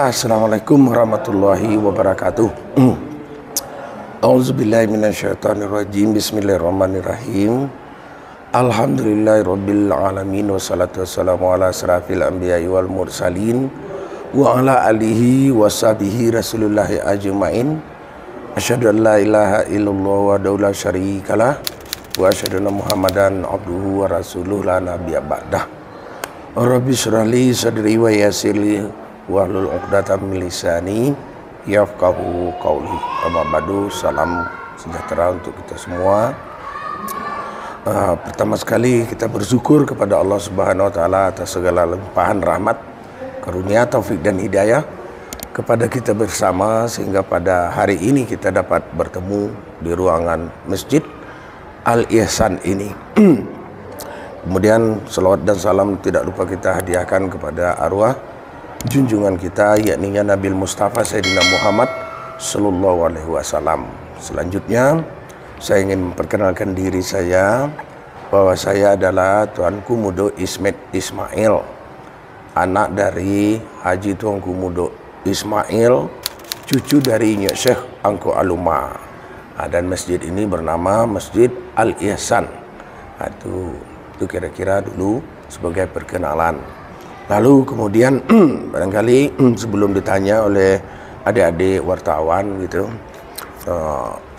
Assalamualaikum warahmatullahi wabarakatuh. A'udzubillahi minasyaitonirrajim. Bismillahirrahmanirrahim. Alhamdulillahirabbil alamin wassalatu wassalamu ala asrafil anbiya'i wal mursalin wa ala alihi washabihi rasulillahi ajmain. Asyhadu an la ilaha illallah wa la syarikalah wa asyhadu anna Muhammadan abduhu wa rasuluhu la nabiyya ba'dah. Rabbi shrah li sadri wa yassir li wahlul 'uqdatam min lisani yafqahu qauli. Amma ba'du, salam sejahtera untuk kita semua. Pertama sekali kita bersyukur kepada Allah Subhanahu wa taala atas segala limpahan rahmat, karunia, taufik dan hidayah kepada kita bersama, sehingga pada hari ini kita dapat bertemu di ruangan Masjid Al-Ihsan ini. Kemudian salawat dan salam tidak lupa kita hadiahkan kepada arwah junjungan kita, yakni Nabi Mustafa Sayyidina Muhammad Sallallahu Alaihi Wasallam. Selanjutnya saya ingin memperkenalkan diri saya, bahwa saya adalah Tuanku Mudo Ismet Ismail, anak dari Haji Tuanku Mudo Ismail, cucu dari Nyok Syekh Angko Aluma. Dan masjid ini bernama Masjid Al-Ihsan. Itu kira-kira dulu sebagai perkenalan. Lalu kemudian barangkali sebelum ditanya oleh adik-adik wartawan gitu,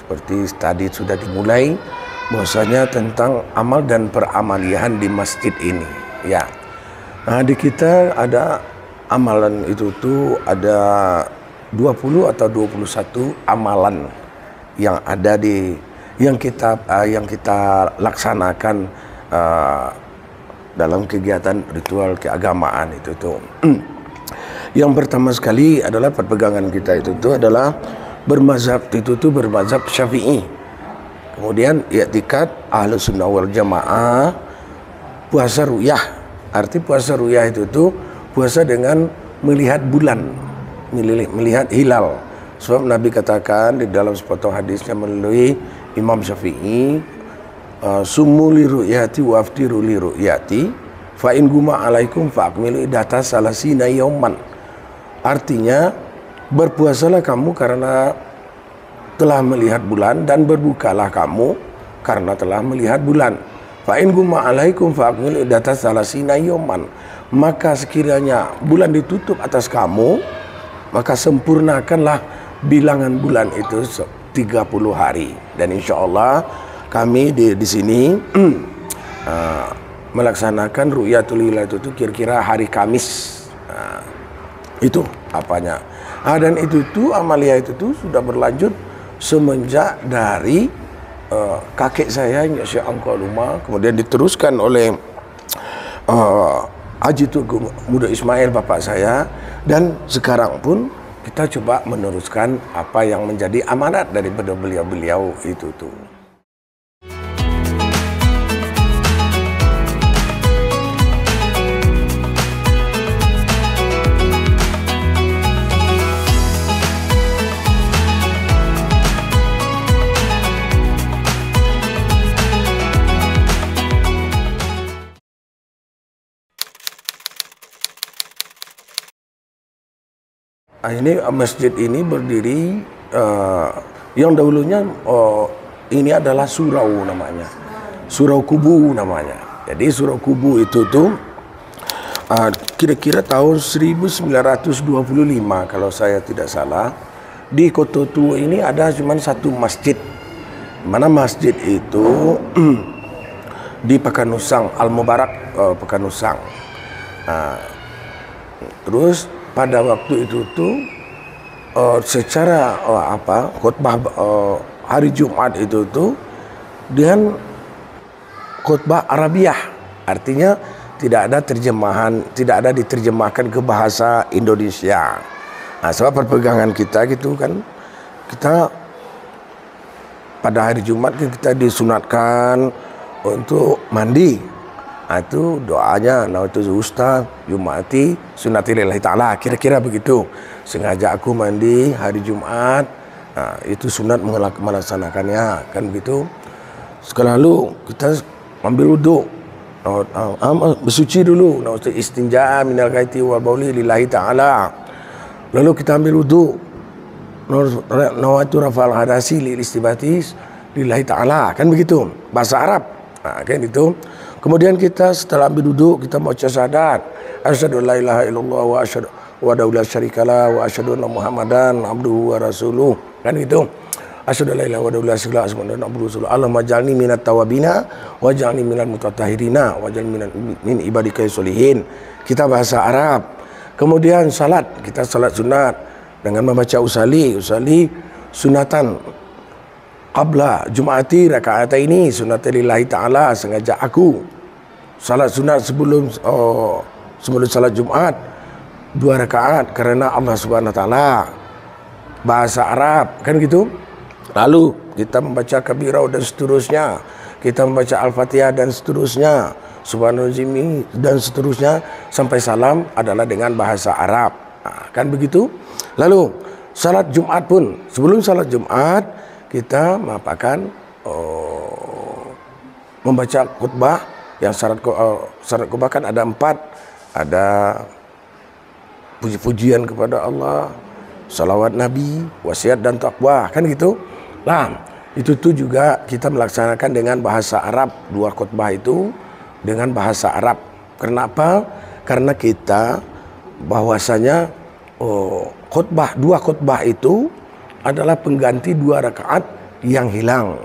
seperti tadi sudah dimulai bahwasanya tentang amal dan peramalian di masjid ini. Ya, di kita ada amalan itu tuh ada 20 atau 21 amalan yang ada yang kita laksanakan dalam kegiatan ritual keagamaan itu tuh. Yang pertama sekali adalah perpegangan kita itu tuh adalah bermazhab Syafi'i. Kemudian i'tikad Ahlus Sunnah wal Jamaah, puasa ruyah. Arti puasa ruyah itu tuh puasa dengan melihat bulan, melihat hilal. Sebab Nabi katakan di dalam sepotong hadisnya melalui Imam Syafi'i, sumu li ru'yati wa aftiru li ru'yati fa in guma alaikum fa akmilu iddata salasina yauman. Artinya berpuasalah kamu karena telah melihat bulan, dan berbukalah kamu karena telah melihat bulan. Fa in guma alaikum fa akmilu iddata salasina yauman. Maka sekiranya bulan ditutup atas kamu, maka sempurnakanlah bilangan bulan itu 30 hari. Dan insyaallah kami di sini melaksanakan Ru'yatul Hilal itu kira-kira hari Kamis. Itu apanya. Dan itu tuh amalia itu tuh sudah berlanjut semenjak dari kakek saya Syekh Angko Aluma, kemudian diteruskan oleh Haji Tuanku Mudo Ismail bapak saya, dan sekarang pun kita coba meneruskan apa yang menjadi amanat daripada beliau-beliau itu tuh. Ini masjid ini berdiri yang dahulunya ini adalah surau namanya, surau kubu namanya. Jadi surau kubu itu tuh kira-kira tahun 1925 kalau saya tidak salah. Di Kota Tua ini ada cuma satu masjid, mana masjid itu di Pekanusang, Al-Mubarak Pekanusang. Terus pada waktu itu tuh secara khutbah hari Jumat itu tuh dengan khutbah Arabiah, artinya tidak ada terjemahan, tidak ada diterjemahkan ke bahasa Indonesia. Sebab perpegangan kita gitu kan, kita pada hari Jumat kita disunatkan untuk mandi. Itu doanya nawaitu Ustaz Jumati sunnati lillahi ta'ala, kira-kira begitu. Sengaja aku mandi hari Jumat, itu sunat melaksanakannya, kan begitu. Lalu kita ambil wudhu, bersuci dulu, nawaitu istinja minal ghaiti wal bauli lillahi ta'ala. Lalu kita ambil wudhu, nawaitu rafal hadasi lil istibatis lillahi ta'ala, kan begitu bahasa Arab. Kan itu. Kemudian kita setelah ambil duduk, kita baca syahadat, asyhadu an la ilaha illallah wa asyhadu wa la syarikalah wa asyhadu anna muhammadan abduhu wa rasuluh, kan gitu. Asyhadu an la ilaha wa la syarikalah wa asyhadu anna abduhu wa rasuluh. Allahumma ij'alni minat tawabina waj'alni minal mutatahhirina waj'alni min ibadikal sholihin. Kita bahasa Arab. Kemudian salat, kita salat sunat dengan membaca usalli sunatan qabla Jum'ati raka'ataini sunnati lillahi ta'ala. Sengaja aku salat sunat sebelum salat Jumat 2 rakaat karena Allah Subhanahu wa taala. Bahasa Arab, kan gitu. Lalu kita membaca kabirah dan seterusnya, kita membaca Al-Fatihah dan seterusnya, Subhanallah dan seterusnya sampai salam adalah dengan bahasa Arab. Kan begitu. Lalu salat Jumat pun, sebelum salat Jumat kita mengapakan membaca khutbah. Yang syarat khutbah kan ada 4, ada puji-pujian kepada Allah, salawat Nabi, wasiat dan takwa, kan gitu. Nah, itu tuh juga kita melaksanakan dengan bahasa Arab, 2 khutbah itu dengan bahasa Arab. Kenapa? Karena kita bahwasanya khutbah 2 khutbah itu adalah pengganti 2 rakaat yang hilang,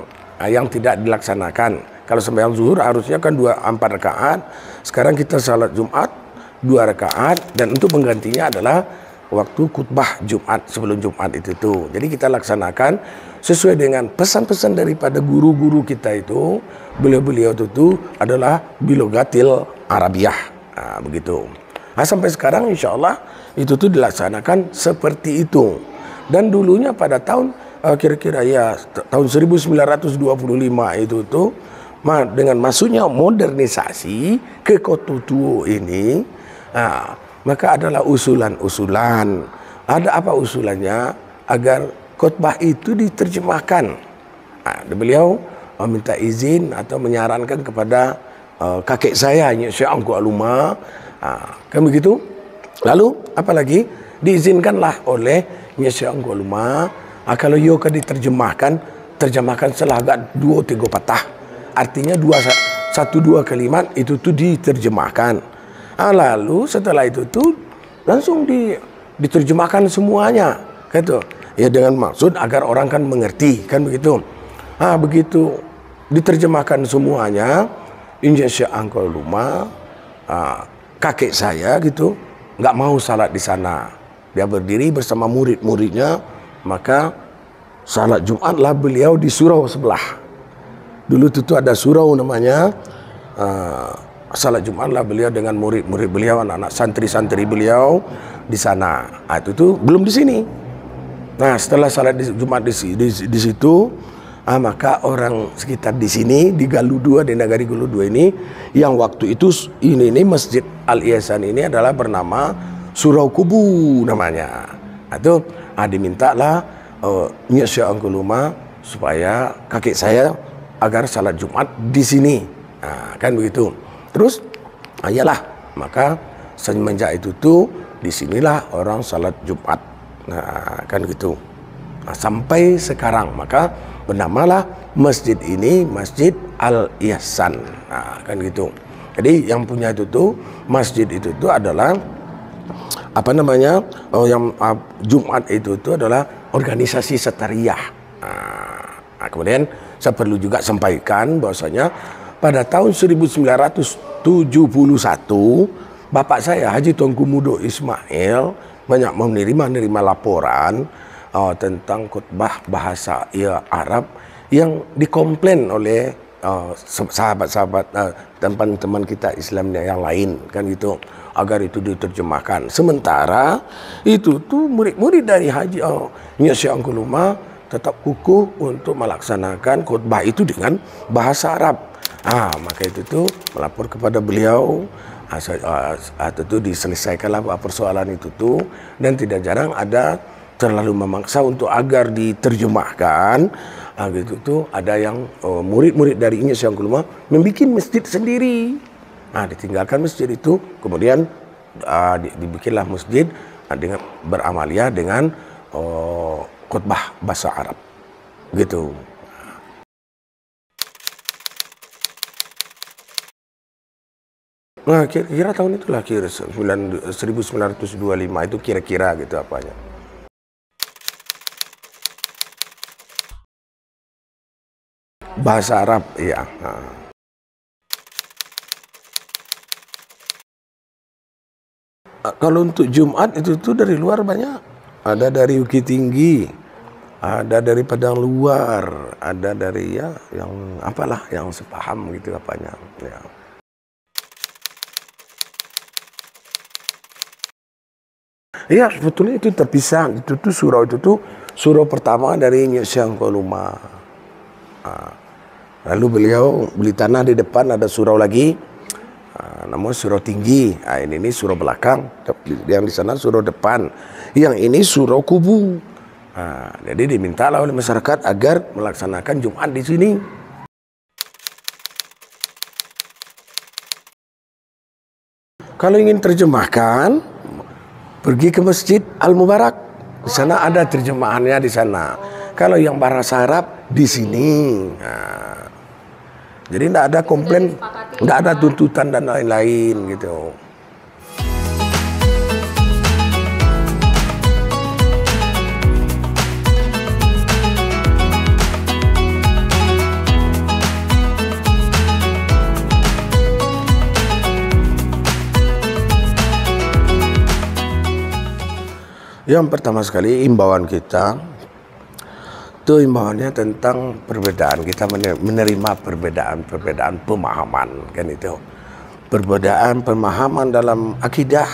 yang tidak dilaksanakan. Kalau sembahyang zuhur harusnya kan 4 rakaat. Sekarang kita salat Jumat 2 rakaat, dan untuk penggantinya adalah waktu khutbah Jumat sebelum Jumat itu tuh. Jadi kita laksanakan sesuai dengan pesan-pesan daripada guru-guru kita itu. Beliau-beliau itu adalah bilogatil Arabiyah, begitu. Sampai sekarang insya Allah itu tuh dilaksanakan seperti itu. Dan dulunya pada tahun kira-kira ya tahun 1925 itu tuh dengan masuknya modernisasi ke Kota Tua ini, maka adalah usulan-usulan. Ada apa usulannya? Agar khutbah itu diterjemahkan. Beliau meminta izin atau menyarankan kepada kakek saya, Syekh Angku Aluma, kan begitu. Lalu apalagi diizinkanlah oleh Syekh Angku Aluma, kalau yo kan terjemahkan selagak 2-3 patah. Artinya 1-2 kalimat itu tuh diterjemahkan. Lalu setelah itu tuh langsung diterjemahkan semuanya, gitu. Ya dengan maksud agar orang kan mengerti, kan begitu. Begitu diterjemahkan semuanya, Syekh Angku Aluma, kakek saya gitu, nggak mau salat di sana. Dia berdiri bersama murid-muridnya, maka salat Jumatlah beliau di surau sebelah. Dulu itu ada surau namanya. Salat Jumatlah beliau dengan murid-murid beliau, anak-anak santri-santri beliau di sana. Itu tuh belum di sini. Nah, setelah salat Jumat di situ, maka orang sekitar di sini di Galuh 2, di Nagari Galuh 2 ini, yang waktu itu ini Masjid Al-Ihsan ini adalah bernama Surau Kubu namanya. Itu dimintalah Syekh Angku Aluma supaya kakek saya agar salat Jumat di sini, kan begitu. Terus ayalah, maka semenjak itu tuh disinilah orang salat Jumat, kan gitu. Sampai sekarang maka bernamalah masjid ini Masjid Al-Ihsan, kan gitu. Jadi yang punya itu tuh masjid itu tuh adalah apa namanya, yang Jumat itu tuh adalah organisasi Setariyah. Kemudian saya perlu juga sampaikan bahwasanya pada tahun 1971 bapak saya Haji Tuanku Mudo Ismail banyak menerima laporan tentang khutbah bahasa Arab yang dikomplain oleh sahabat-sahabat teman-teman kita Islam yang lain, kan gitu, agar itu diterjemahkan. Sementara itu tuh murid-murid dari Haji Syekh Angku Aluma tetap kukuh untuk melaksanakan khutbah itu dengan bahasa Arab. Maka itu tuh melapor kepada beliau, itu diselesaikanlah persoalan itu tuh, dan tidak jarang ada terlalu memaksa untuk agar diterjemahkan. Gitu tuh ada yang murid-murid dari Inyas yang Kuluma membuat masjid sendiri. Ditinggalkan masjid itu, kemudian dibikinlah masjid dengan beramalia dengan khutbah bahasa Arab, gitu. Nah, kira-kira tahun itulah, 1925 itu kira-kira gitu apanya. Bahasa Arab, ya. Kalau untuk Jumat itu tuh dari luar banyak. Ada dari Bukit Tinggi, ada dari Padang Luar, ada dari ya yang apalah yang sepaham gitu apanya. Ya. Ya sebetulnya itu terpisah. Itu tuh surau pertama dari Nyek Syang Koluma. Lalu beliau beli tanah di depan, ada surau lagi, namun surau tinggi. Ini surau belakang, yang di sana surau depan, yang ini surau kubu. Jadi dimintalah oleh masyarakat agar melaksanakan Jumat di sini. Kalau ingin terjemahkan, pergi ke Masjid Al-Mubarak. Di sana ada terjemahannya di sana. Kalau yang bahasa Arab di sini. Jadi tidak ada komplain, tidak ada tuntutan dan lain-lain gitu. Yang pertama sekali imbauan kita, itu imbauannya tentang perbedaan. Kita menerima perbedaan pemahaman, kan itu. Perbedaan pemahaman dalam akidah,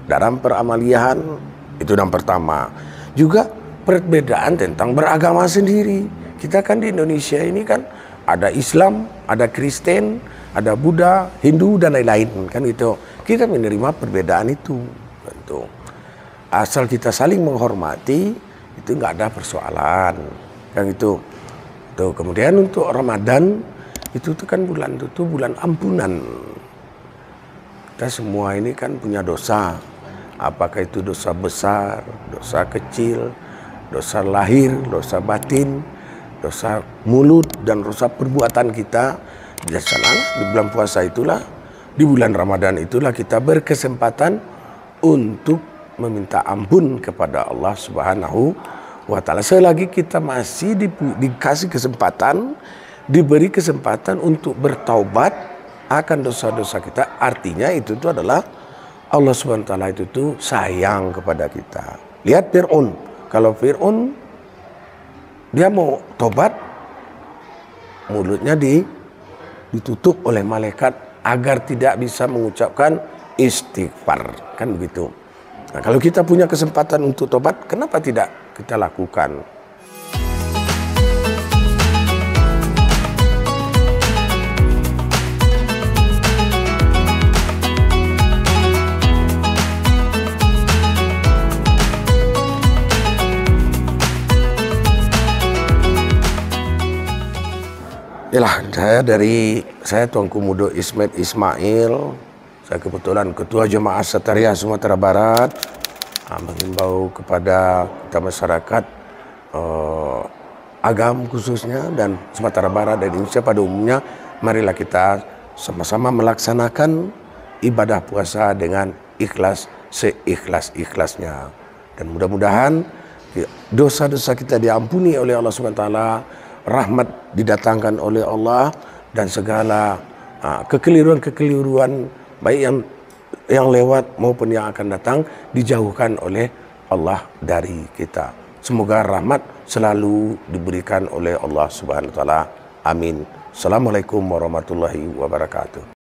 dalam peramalian, itu yang pertama. Juga perbedaan tentang beragama sendiri. Kita kan di Indonesia ini kan ada Islam, ada Kristen, ada Buddha, Hindu dan lain-lain, kan itu. Kita menerima perbedaan itu, gitu. Asal kita saling menghormati, itu nggak ada persoalan, kan itu. Tuh, kemudian untuk Ramadan itu tuh kan bulan itu tuh bulan ampunan. Kita semua ini kan punya dosa, apakah itu dosa besar, dosa kecil, dosa lahir, dosa batin, dosa mulut dan dosa perbuatan kita. Biasalah di bulan puasa itulah, di bulan Ramadan itulah kita berkesempatan untuk meminta ampun kepada Allah Subhanahu wa Ta'ala. Selagi kita masih dikasih kesempatan, diberi kesempatan untuk bertaubat akan dosa-dosa kita, artinya itu tuh adalah Allah Subhanahu wa Ta'ala itu tuh sayang kepada kita. Lihat Fir'aun, kalau Fir'aun dia mau tobat, mulutnya ditutup oleh malaikat agar tidak bisa mengucapkan istighfar, kan begitu. Nah, kalau kita punya kesempatan untuk tobat, kenapa tidak kita lakukan? Yalah, saya Tuanku Mudo Ismet Ismail. Saya kebetulan Ketua Jemaah Satariah Sumatera Barat, mengimbau kepada kita masyarakat agam khususnya dan Sumatera Barat dan Indonesia pada umumnya, marilah kita sama-sama melaksanakan ibadah puasa dengan ikhlas, seikhlas-ikhlasnya. Dan mudah-mudahan dosa-dosa kita diampuni oleh Allah SWT, rahmat didatangkan oleh Allah, dan segala kekeliruan-kekeliruan baik yang lewat maupun yang akan datang dijauhkan oleh Allah dari kita. Semoga rahmat selalu diberikan oleh Allah Subhanahu wa Ta'ala. Amin. Assalamualaikum warahmatullahi wabarakatuh.